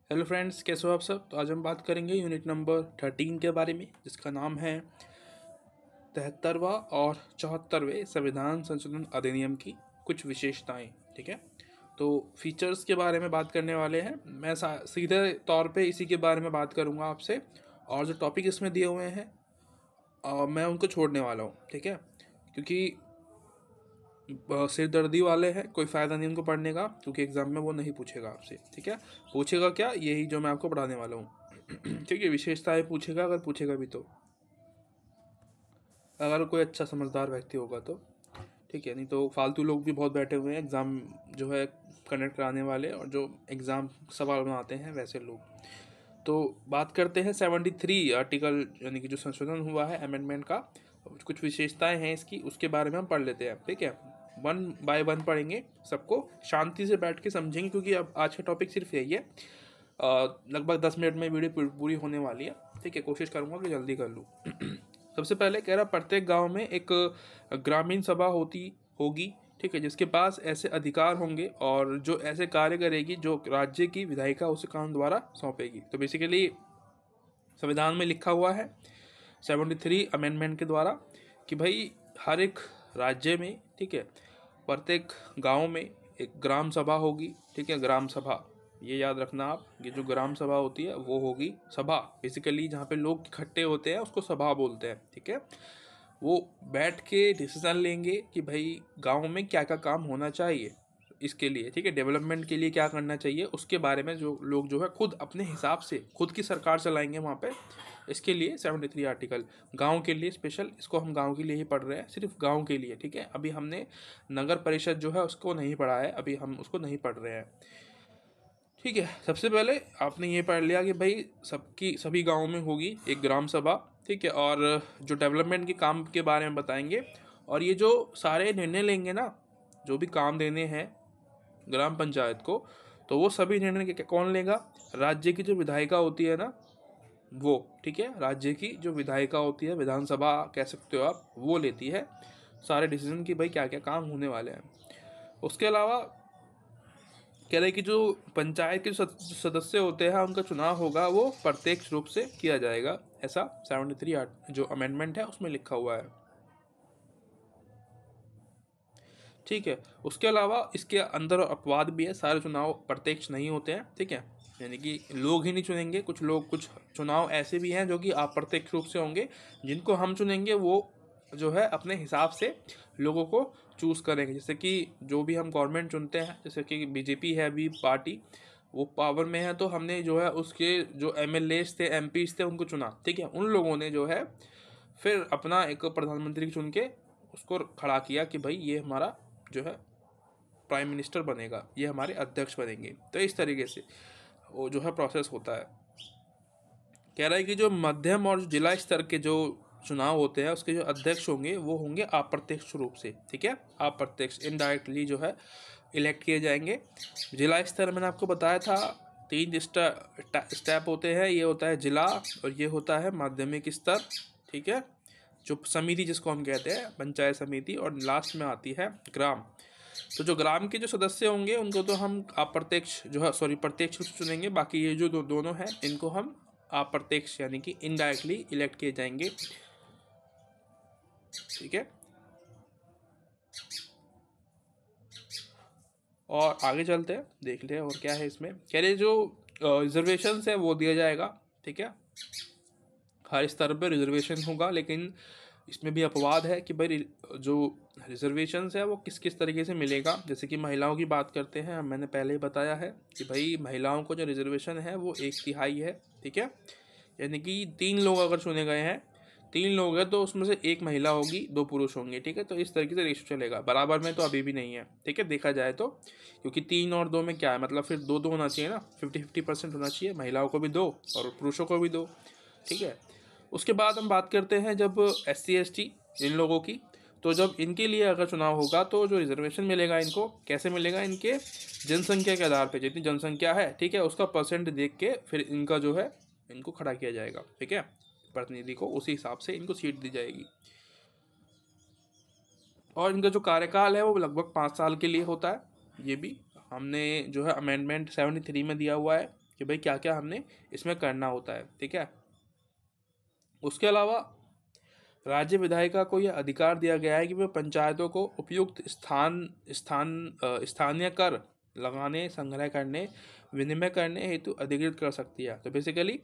Hello friends, कैसे हो आप सब। तो आज हम बात करेंगे यूनिट नंबर 13 के बारे में, जिसका नाम है 73वां और 74वें संविधान संशोधन अधिनियम की कुछ विशेषताएं। ठीक है, तो फीचर्स के बारे में बात करने वाले हैं। मैं सीधे तौर पे इसी के बारे में बात करूंगा आपसे, और जो टॉपिक इसमें दिए हुए हैं मैं उनको छोड़ने वाला हूँ। ठीक है, क्योंकि सिरदर्दी वाले हैं, कोई फ़ायदा नहीं उनको पढ़ने का, क्योंकि एग्ज़ाम में वो नहीं पूछेगा आपसे। ठीक है, पूछेगा क्या, यही जो मैं आपको पढ़ाने वाला हूँ। ठीक है, विशेषताएं पूछेगा, अगर पूछेगा भी तो, अगर कोई अच्छा समझदार व्यक्ति होगा तो। ठीक है, नहीं तो फालतू लोग भी बहुत बैठे हुए हैं एग्ज़ाम जो है कंडक्ट कराने वाले, और जो एग्ज़ाम सवाल बनाते हैं वैसे लोग। तो बात करते हैं 73 आर्टिकल, यानी कि जो संशोधन हुआ है अमेंडमेंट का, कुछ विशेषताएं हैं इसकी, उसके बारे में हम पढ़ लेते हैं। ठीक है, वन बाय वन पढ़ेंगे, सबको शांति से बैठ के समझेंगे, क्योंकि अब आज का टॉपिक सिर्फ यही है। लगभग 10 मिनट में वीडियो पूरी होने वाली है। ठीक है, कोशिश करूँगा कि जल्दी कर लूँ। सबसे पहले कह रहा, प्रत्येक गांव में एक ग्रामीण सभा होगी। ठीक है, जिसके पास ऐसे अधिकार होंगे और जो ऐसे कार्य करेगी जो राज्य की विधायिका उसे कानून द्वारा सौंपेगी। तो बेसिकली संविधान में लिखा हुआ है 73 अमेंडमेंट के द्वारा कि भाई हर एक राज्य में, ठीक है, प्रत्येक गांव में एक ग्राम सभा होगी। ठीक है, ग्राम सभा, ये याद रखना आप, ये जो ग्राम सभा होती है वो होगी सभा। बेसिकली जहाँ पे लोग इकट्ठे होते हैं उसको सभा बोलते हैं। ठीक है, वो बैठ के डिसीजन लेंगे कि भाई गांव में क्या क्या काम होना चाहिए इसके लिए। ठीक है, डेवलपमेंट के लिए क्या करना चाहिए, उसके बारे में जो लोग जो है खुद अपने हिसाब से खुद की सरकार चलाएंगे वहाँ पे। इसके लिए 73 आर्टिकल गांव के लिए स्पेशल, इसको हम गांव के लिए ही पढ़ रहे हैं, सिर्फ गांव के लिए। ठीक है, अभी हमने नगर परिषद जो है उसको नहीं पढ़ा है, अभी हम उसको नहीं पढ़ रहे हैं। ठीक है, सबसे पहले आपने ये पढ़ लिया कि भाई सभी गाँव में होगी एक ग्राम सभा। ठीक है, और जो डेवलपमेंट के काम के बारे में बताएंगे, और ये जो सारे निर्णय लेंगे ना, जो भी काम देने हैं ग्राम पंचायत को, तो वो सभी निर्णय कौन लेगा? राज्य की जो विधायिका होती है ना, वो। ठीक है, राज्य की जो विधायिका होती है, विधानसभा कह सकते हो आप, वो लेती है सारे डिसीजन कि भाई क्या क्या काम होने वाले हैं। उसके अलावा कह रहे कि जो पंचायत के जो सदस्य होते हैं उनका चुनाव होगा वो प्रत्यक्ष रूप से किया जाएगा, ऐसा 73 जो अमेंडमेंट है उसमें लिखा हुआ है। ठीक है, उसके अलावा इसके अंदर अपवाद भी है, सारे चुनाव प्रत्यक्ष नहीं होते हैं। ठीक है, यानी कि लोग ही नहीं चुनेंगे, कुछ चुनाव ऐसे भी हैं जो कि अप्रत्यक्ष रूप से होंगे, जिनको हम चुनेंगे वो जो है अपने हिसाब से लोगों को चूज़ करेंगे। जैसे कि जो भी हम गवर्नमेंट चुनते हैं, जैसे कि बीजेपी है अभी पार्टी, वो पावर में है, तो हमने जो है उसके जो एमएलएस थे, एमपीज थे, उनको चुना। ठीक है, उन लोगों ने जो है फिर अपना एक प्रधानमंत्री चुन के उसको खड़ा किया कि भाई ये हमारा जो है प्राइम मिनिस्टर बनेगा, ये हमारे अध्यक्ष बनेंगे। तो इस तरीके से वो जो है प्रोसेस होता है। कह रहा है कि जो मध्यम और जिला स्तर के जो चुनाव होते हैं उसके जो अध्यक्ष होंगे वो होंगे अप्रत्यक्ष रूप से। ठीक है, अप्रत्यक्ष, इनडायरेक्टली जो है इलेक्ट किए जाएंगे। जिला स्तर मैंने आपको बताया था 3 स्टेप होते हैं, ये होता है जिला, और ये होता है माध्यमिक स्तर। ठीक है, जो समिति जिसको हम कहते हैं पंचायत समिति, और लास्ट में आती है ग्राम। तो जो ग्राम के जो सदस्य होंगे उनको तो हम अप्रत्यक्ष जो है प्रत्यक्ष रूप से चुनेंगे, बाकी ये जो दोनों हैं इनको हम अप्रत्यक्ष यानी कि इनडायरेक्टली इलेक्ट किए जाएंगे। ठीक है, और आगे चलते हैं, देख ले और क्या है इसमें। कह रहे जो रिजर्वेशन है वो दिया जाएगा। ठीक है, हर स्तर पर रिजर्वेशन होगा, लेकिन इसमें भी अपवाद है कि भाई जो रिजर्वेशन है वो किस किस तरीके से मिलेगा। जैसे कि महिलाओं की बात करते हैं, मैंने पहले ही बताया है कि भाई महिलाओं को जो रिजर्वेशन है वो 1/3 है। ठीक है, यानी कि 3 लोग अगर चुने गए हैं, 3 लोग हैं तो उसमें से 1 महिला होगी, 2 पुरुष होंगे। ठीक है, तो इस तरीके से रेशो चलेगा। बराबर में तो अभी भी नहीं है। ठीक है, देखा जाए तो, क्योंकि 3 और 2 में क्या है, मतलब फिर 2-2 होना चाहिए ना, 50-50% होना चाहिए, महिलाओं को भी 2 और पुरुषों को भी 2। ठीक है, उसके बाद हम बात करते हैं जब SC ST इन लोगों की, तो जब इनके लिए अगर चुनाव होगा तो जो रिजर्वेशन मिलेगा इनको कैसे मिलेगा, इनके जनसंख्या के आधार पर, जितनी जनसंख्या है, ठीक है, उसका परसेंट देख के फिर इनका जो है इनको खड़ा किया जाएगा। ठीक है, प्रतिनिधि को उसी हिसाब से इनको सीट दी जाएगी। और इनका जो कार्यकाल है वो लगभग 5 साल के लिए होता है। ये भी हमने जो है अमेंडमेंट 73 में दिया हुआ है कि भाई क्या क्या हमने इसमें करना होता है, ठीक है। उसके अलावा राज्य विधायिका को यह अधिकार दिया गया है कि वह पंचायतों को उपयुक्त स्थानीय कर लगाने, संग्रह करने, विनिमय करने हेतु अधिकृत कर सकती है। तो बेसिकली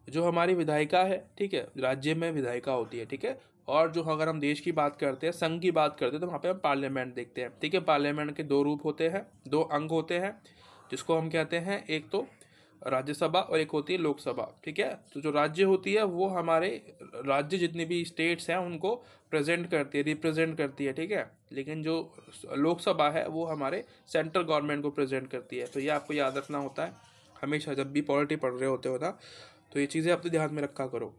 जो हमारी विधायिका है, ठीक है, राज्य में विधायिका होती है, ठीक है। और जो अगर हम देश की बात करते हैं, संघ की बात करते हैं, तो वहाँ पे हम पार्लियामेंट देखते हैं, ठीक है। पार्लियामेंट के दो रूप होते हैं, दो अंग होते हैं, जिसको हम कहते हैं, एक तो राज्यसभा और एक होती है लोकसभा, ठीक है। तो जो राज्य होती है वो हमारे राज्य जितने भी स्टेट्स हैं उनको प्रेजेंट करती है, रिप्रेजेंट करती है, ठीक है। लेकिन जो लोकसभा है वो हमारे सेंट्रल गवर्नमेंट को प्रेजेंट करती है। तो ये आपको याद रखना होता है हमेशा, जब भी पॉलिटी पढ़ रहे होते हो ना, तो ये चीज़ें अपने ध्यान में रखा करो।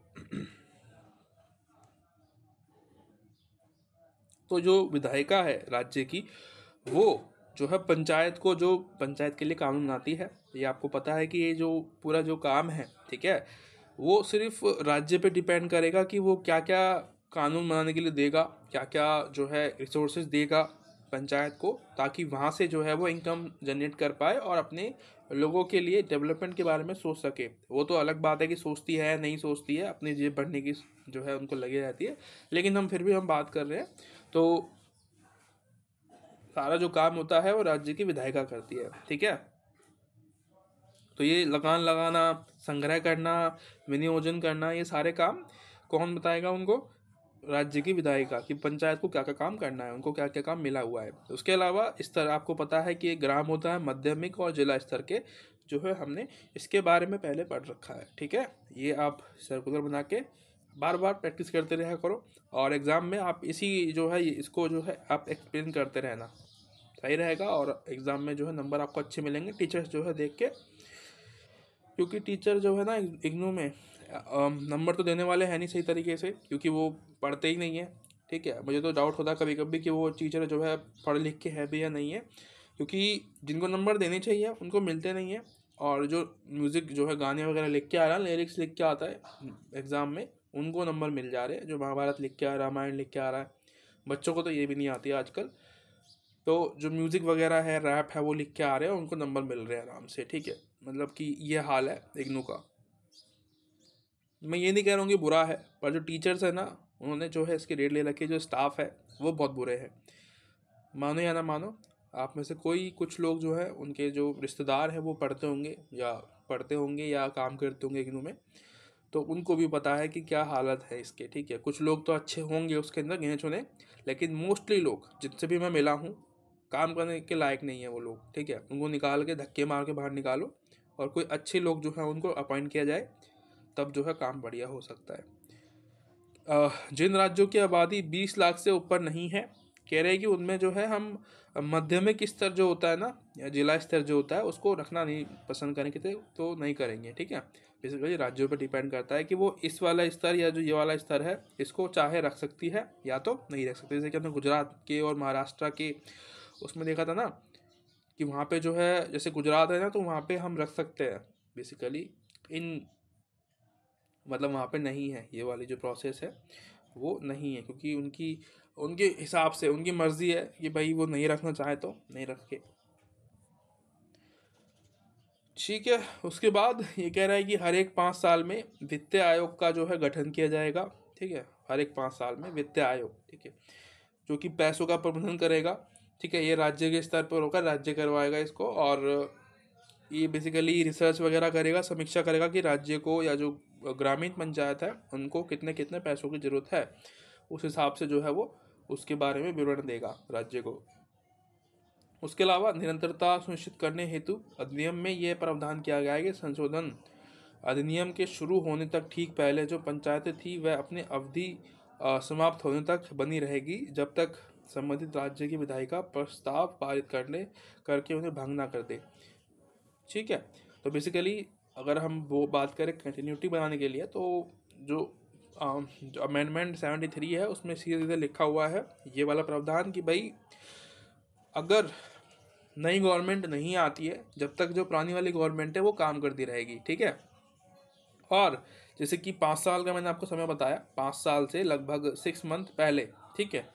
तो जो विधायिका है राज्य की, वो जो है पंचायत को, जो पंचायत के लिए कानून बनाती है, ये आपको पता है कि ये जो पूरा जो काम है, ठीक है, वो सिर्फ राज्य पे डिपेंड करेगा कि वो क्या क्या कानून बनाने के लिए देगा, क्या क्या जो है रिसोर्सेज देगा पंचायत को, ताकि वहाँ से जो है वो इनकम जनरेट कर पाए और अपने लोगों के लिए डेवलपमेंट के बारे में सोच सके। वो तो अलग बात है कि सोचती है नहीं सोचती है, अपनी जेब भरने की जो है उनको लगी रहती है, लेकिन हम फिर भी हम बात कर रहे हैं। तो सारा जो काम होता है वो राज्य की विधायिका करती है, ठीक है। तो ये लगान लगाना, संग्रह करना, विनियोजन करना, ये सारे काम कौन बताएगा उनको? राज्य की विधायिका, कि पंचायत को क्या क्या काम करना है, उनको क्या क्या काम मिला हुआ है। उसके अलावा इस तरह आपको पता है कि एक ग्राम होता है माध्यमिक और जिला स्तर के, जो है हमने इसके बारे में पहले पढ़ रखा है, ठीक है। ये आप सर्कुलर बना के बार बार प्रैक्टिस करते रहा करो, और एग्ज़ाम में आप इसी जो है इसको जो है आप एक्सप्लेन करते रहना, सही रहेगा। और एग्ज़ाम में जो है नंबर आपको अच्छे मिलेंगे टीचर्स जो है देख के, क्योंकि टीचर जो है ना इग्नू में नंबर तो देने वाले हैं नहीं सही तरीके से, क्योंकि वो पढ़ते ही नहीं है, ठीक है। मुझे तो डाउट होता है कभी कभी कि वो टीचर जो है पढ़ लिख के है भी या नहीं है, क्योंकि जिनको नंबर देने चाहिए उनको मिलते नहीं है। और जो म्यूज़िक जो है गाने वगैरह लिख के आ रहा है, लिरिक्स लिख के आता है एग्ज़ाम में, उनको नंबर मिल जा रहे हैं। जो महाभारत लिख के आ रहा है, रामायण लिख के आ रहा है, बच्चों को तो ये भी नहीं आती आजकल। तो जो म्यूज़िक वगैरह है, रैप है, वो लिख के आ रहे हैं, उनको नंबर मिल रहे हैं आराम से, ठीक है। मतलब कि ये हाल है इग्नू का। मैं ये नहीं कह रहा हूँ कि बुरा है, पर जो टीचर्स है ना, उन्होंने जो है इसकी रेट ले रखी है, जो स्टाफ है वो बहुत बुरे हैं। मानो या ना मानो, आप में से कोई कुछ लोग जो है उनके जो रिश्तेदार हैं वो पढ़ते होंगे या काम करते होंगे इग्नू में, तो उनको भी पता है कि क्या हालत है इसके, ठीक है। कुछ लोग तो अच्छे होंगे उसके अंदर गिने चुने, लेकिन मोस्टली लोग जिनसे भी मैं मिला हूँ काम करने के लायक नहीं है वो लोग, ठीक है। उनको निकाल के धक्के मार के बाहर निकालो, और कोई अच्छे लोग जो है उनको अपॉइंट किया जाए, तब जो है काम बढ़िया हो सकता है। जिन राज्यों की आबादी 20 लाख से ऊपर नहीं है, कह रहे हैं कि उनमें जो है हम माध्यमिक स्तर जो होता है ना, या जिला स्तर जो होता है, उसको रखना नहीं पसंद करेंगे, तो नहीं करेंगे, ठीक है। बेसिकली राज्यों पर डिपेंड करता है कि वो इस वाला स्तर या जो ये वाला स्तर है इसको चाहे रख सकती है या तो नहीं रख सकती। जैसे कि हमने गुजरात के और महाराष्ट्र के उसमें देखा था ना, कि वहाँ पे जो है, जैसे गुजरात है ना, तो वहाँ पे हम रख सकते हैं बेसिकली इन, मतलब वहाँ पे नहीं है ये वाली जो प्रोसेस है, वो नहीं है, क्योंकि उनकी उनके हिसाब से उनकी मर्जी है कि भाई वो नहीं रखना चाहे तो नहीं रखे, ठीक है। उसके बाद ये कह रहा है कि हर एक 5 साल में वित्त आयोग का जो है गठन किया जाएगा, ठीक है। हर एक 5 साल में वित्त आयोग, ठीक है, जो कि पैसों का प्रबंधन करेगा, ठीक है। ये राज्य के स्तर पर होगा, राज्य करवाएगा इसको, और ये बेसिकली रिसर्च वगैरह करेगा, समीक्षा करेगा कि राज्य को या जो ग्रामीण पंचायत है उनको कितने कितने पैसों की ज़रूरत है, उस हिसाब से जो है वो उसके बारे में विवरण देगा राज्य को। उसके अलावा निरंतरता सुनिश्चित करने हेतु अधिनियम में यह प्रावधान किया गया है कि संशोधन अधिनियम के शुरू होने तक ठीक पहले जो पंचायतें थी वह अपनी अवधि समाप्त होने तक बनी रहेगी, जब तक संबंधित राज्य की विधायिका प्रस्ताव पारित करके उन्हें भंग ना कर दे, ठीक है। तो बेसिकली अगर हम वो बात करें कंटिन्यूटी बनाने के लिए, तो जो अमेंडमेंट 73 है उसमें सीधे सीधे लिखा हुआ है ये वाला प्रावधान कि भाई अगर नई गवर्नमेंट नहीं आती है, जब तक जो पुरानी वाली गवर्नमेंट है वो काम करती रहेगी, ठीक है। और जैसे कि 5 साल का मैंने आपको समय बताया, 5 साल से लगभग 6 मंथ पहले, ठीक है,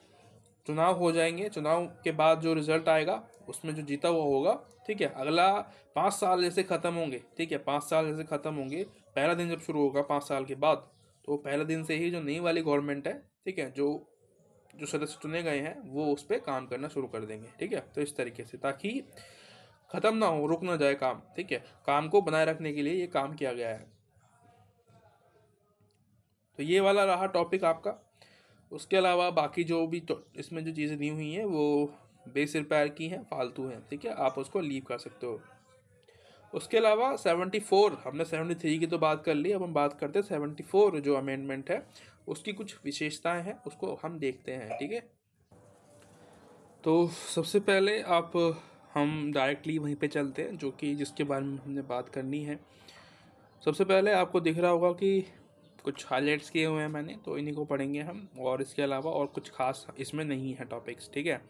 चुनाव हो जाएंगे। चुनाव के बाद जो रिजल्ट आएगा उसमें जो जीता हुआ होगा, ठीक है, अगला 5 साल जैसे ख़त्म होंगे, ठीक है, 5 साल जैसे ख़त्म होंगे, पहला दिन जब शुरू होगा 5 साल के बाद, तो पहले दिन से ही जो नई वाली गवर्नमेंट है, ठीक है, जो जो सदस्य चुने गए हैं वो उस पर काम करना शुरू कर देंगे, ठीक है। तो इस तरीके से, ताकि ख़त्म ना हो, रुक ना जाए काम, ठीक है, काम को बनाए रखने के लिए ये काम किया गया है। तो ये वाला रहा टॉपिक आपका। उसके अलावा बाकी जो भी इसमें जो चीज़ें दी हुई हैं वो बेसिर पैर की हैं, फालतू हैं, ठीक है, आप उसको लीव कर सकते हो। उसके अलावा 74, हमने 73 की तो बात कर ली, अब हम बात करते हैं 74 जो अमेंडमेंट है उसकी कुछ विशेषताएं हैं, उसको हम देखते हैं, ठीक है। तो सबसे पहले हम डायरेक्टली वहीं पे चलते हैं जो कि जिसके बारे में हमने बात करनी है। सबसे पहले आपको दिख रहा होगा कि कुछ हाईलाइट्स किए हुए हैं मैंने, तो इन्हीं को पढ़ेंगे हम, और इसके अलावा और कुछ खास इसमें नहीं है टॉपिक्स, ठीक है।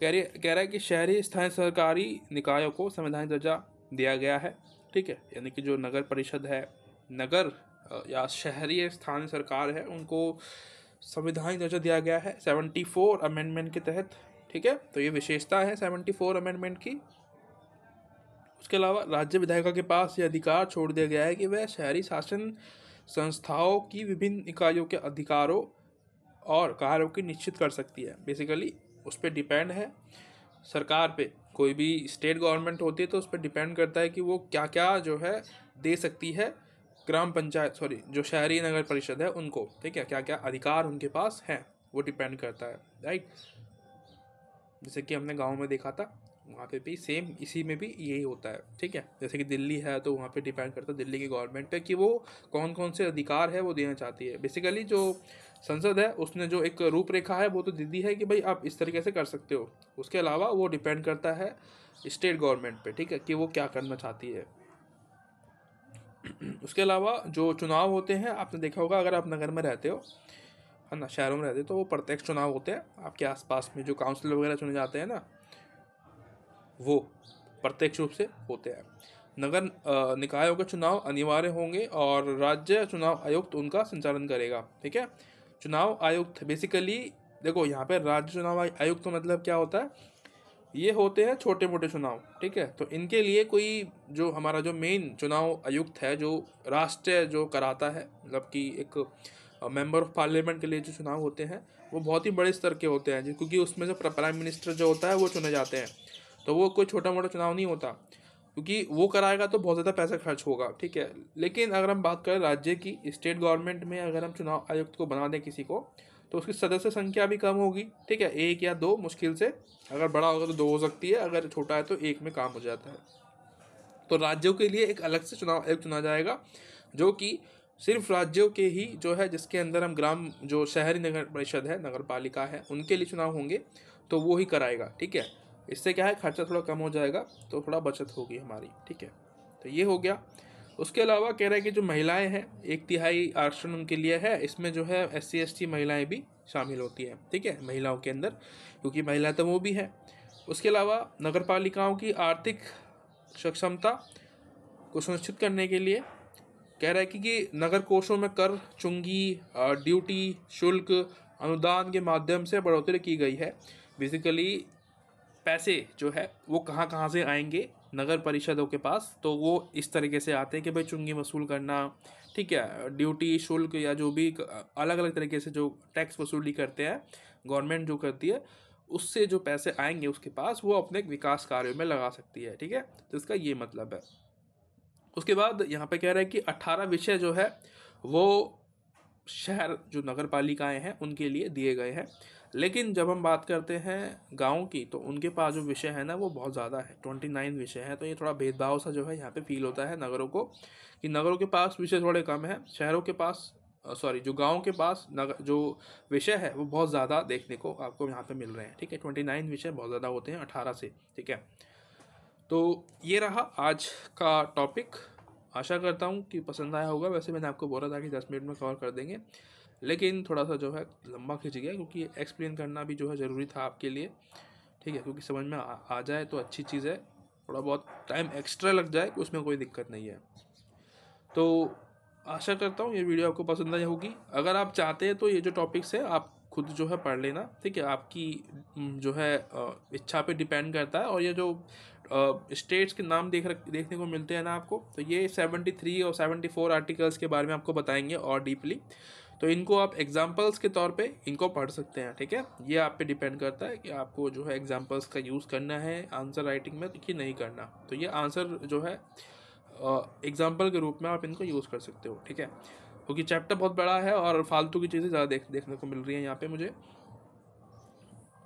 कह रहा है कि शहरी स्थानीय सरकारी निकायों को संवैधानिक दर्जा दिया गया है, ठीक है, यानी कि जो नगर परिषद है, नगर या शहरी स्थानीय सरकार है, उनको संवैधानिक दर्जा दिया गया है 74 अमेंडमेंट के तहत, ठीक है। तो ये विशेषता है 74 अमेंडमेंट की। उसके अलावा राज्य विधायिका के पास ये अधिकार छोड़ दिया गया है कि वह शहरी शासन संस्थाओं की विभिन्न इकाइयों के अधिकारों और कार्यों की निश्चित कर सकती है। बेसिकली उस पर डिपेंड है सरकार पे, कोई भी स्टेट गवर्नमेंट होती है तो उस पर डिपेंड करता है कि वो क्या क्या जो है दे सकती है ग्राम पंचायत, सॉरी, जो शहरी नगर परिषद है उनको, ठीक है, क्या क्या अधिकार उनके पास हैं वो डिपेंड करता है, राइट। जैसे कि हमने गांव में देखा था, वहाँ पे भी सेम इसी में भी यही होता है, ठीक है। जैसे कि दिल्ली है तो वहाँ पे डिपेंड करता है दिल्ली की गवर्नमेंट पे कि वो कौन कौन से अधिकार है वो देना चाहती है। बेसिकली जो संसद है उसने जो एक रूपरेखा है वो तो दे दी है कि भाई आप इस तरीके से कर सकते हो, उसके अलावा वो डिपेंड करता है स्टेट गवर्नमेंट पे, ठीक है, कि वो क्या करना चाहती है। उसके अलावा जो चुनाव होते हैं, आपने देखा होगा अगर आप नगर में रहते हो, है ना, शहरों में रहते हो, तो वो प्रत्यक्ष चुनाव होते हैं आपके आसपास में, जो काउंसिलर वगैरह चुने जाते हैं ना, वो प्रत्यक्ष रूप से होते हैं। नगर निकायों के चुनाव अनिवार्य होंगे और राज्य चुनाव आयुक्त उनका संचालन करेगा, ठीक है। चुनाव आयुक्त बेसिकली देखो यहाँ पे राज्य चुनाव आयुक्त मतलब क्या होता है, ये होते हैं छोटे मोटे चुनाव, ठीक है। तो इनके लिए कोई जो हमारा जो मेन चुनाव आयुक्त है जो राष्ट्रीय जो कराता है, मतलब कि एक मेंबर ऑफ पार्लियामेंट के लिए जो चुनाव होते हैं वो बहुत ही बड़े स्तर के होते हैं, क्योंकि उसमें जो प्राइम मिनिस्टर जो होता है वो चुने जाते हैं। तो वो कोई छोटा मोटा चुनाव नहीं होता, क्योंकि वो कराएगा तो बहुत ज़्यादा पैसा खर्च होगा, ठीक है। लेकिन अगर हम बात करें राज्य की, स्टेट गवर्नमेंट में अगर हम चुनाव आयुक्त को बना दें किसी को, तो उसकी सदस्य संख्या भी कम होगी, ठीक है, 1 या 2 मुश्किल से, अगर बड़ा होगा तो 2 हो सकती है, अगर छोटा है तो 1 में काम हो जाता है। तो राज्यों के लिए एक अलग से चुनाव आयुक्त चुना जाएगा, जो कि सिर्फ राज्यों के ही जो है, जिसके अंदर हम ग्राम जो शहरी नगर परिषद है, नगर पालिका है, उनके लिए चुनाव होंगे, तो वो ही कराएगा, ठीक है। इससे क्या है, खर्चा थोड़ा कम हो जाएगा, तो थोड़ा बचत होगी हमारी, ठीक है। तो ये हो गया। उसके अलावा कह रहा है कि जो महिलाएं हैं 1/3 आरक्षण उनके लिए है, इसमें जो है SC ST महिलाएं भी शामिल होती हैं, ठीक है, महिलाओं के अंदर, क्योंकि महिला तो वो भी है। उसके अलावा नगर पालिकाओं की आर्थिक सक्षमता को सुनिश्चित करने के लिए कह रहा है कि नगर कोषों में कर, चुंगी, ड्यूटी, शुल्क, अनुदान के माध्यम से बढ़ोतरी की गई है। बेसिकली पैसे जो है वो कहाँ कहाँ से आएंगे नगर परिषदों के पास, तो वो इस तरीके से आते हैं कि भाई चुंगी वसूल करना, ठीक है, ड्यूटी, शुल्क या जो भी अलग अलग तरीके से जो टैक्स वसूली करते हैं गवर्नमेंट जो करती है, उससे जो पैसे आएंगे उसके पास वो अपने विकास कार्यों में लगा सकती है, ठीक है। तो इसका ये मतलब है। उसके बाद यहाँ पे कह रहा है कि 18 विषय जो है वो शहर जो नगर पालिकाएँ हैं उनके लिए दिए गए हैं। लेकिन जब हम बात करते हैं गाँव की, तो उनके पास जो विषय है ना वो बहुत ज़्यादा है, 29 विषय हैं। तो ये थोड़ा भेदभाव सा जो है यहाँ पे फील होता है नगरों को, कि नगरों के पास विषय थोड़े कम हैं, शहरों के पास सॉरी जो गाँव के पास जो विषय है वो बहुत ज़्यादा देखने को आपको यहाँ पे मिल रहे हैं, ठीक है। 29 विषय बहुत ज़्यादा होते हैं 18 से, ठीक है। तो ये रहा आज का टॉपिक। आशा करता हूँ कि पसंद आया होगा। वैसे मैंने आपको बोला था कि 10 मिनट में कवर कर देंगे, लेकिन थोड़ा सा जो है लंबा खिंच गया, क्योंकि एक्सप्लेन करना भी जो है ज़रूरी था आपके लिए, ठीक है, क्योंकि समझ में आ जाए तो अच्छी चीज़ है, थोड़ा बहुत टाइम एक्स्ट्रा लग जाए उसमें कोई दिक्कत नहीं है। तो आशा करता हूँ ये वीडियो आपको पसंद आई होगी। अगर आप चाहते हैं तो ये जो टॉपिक्स है आप खुद जो है पढ़ लेना, ठीक है। आपकी जो है इच्छा पे डिपेंड करता है। और ये जो स्टेट्स के नाम देखने को मिलते हैं ना आपको, तो ये 73 और 74 आर्टिकल्स के बारे में आपको बताएंगे और डीपली। तो इनको आप एग्जाम्पल्स के तौर पे इनको पढ़ सकते हैं, ठीक है। ये आप पे डिपेंड करता है कि आपको जो है एग्जाम्पल्स का यूज़ करना है आंसर राइटिंग में कि नहीं करना। तो ये आंसर जो है एग्जाम्पल के रूप में आप इनको यूज़ कर सकते हो, ठीक है। क्योंकि चैप्टर बहुत बड़ा है और फालतू की चीज़ें ज़्यादा देखने को मिल रही हैं यहाँ पे मुझे,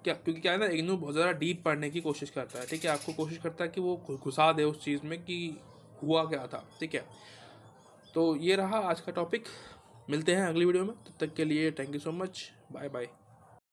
क्योंकि क्या है ना, इग्नू बहुत ज़्यादा डीप पढ़ने की कोशिश करता है, ठीक है। आपको कोशिश करता है कि वो घुसा दे उस चीज़ में कि हुआ क्या था, ठीक है। तो ये रहा आज का टॉपिक। मिलते हैं अगली वीडियो में, तब तक के लिए thank you so much, bye bye.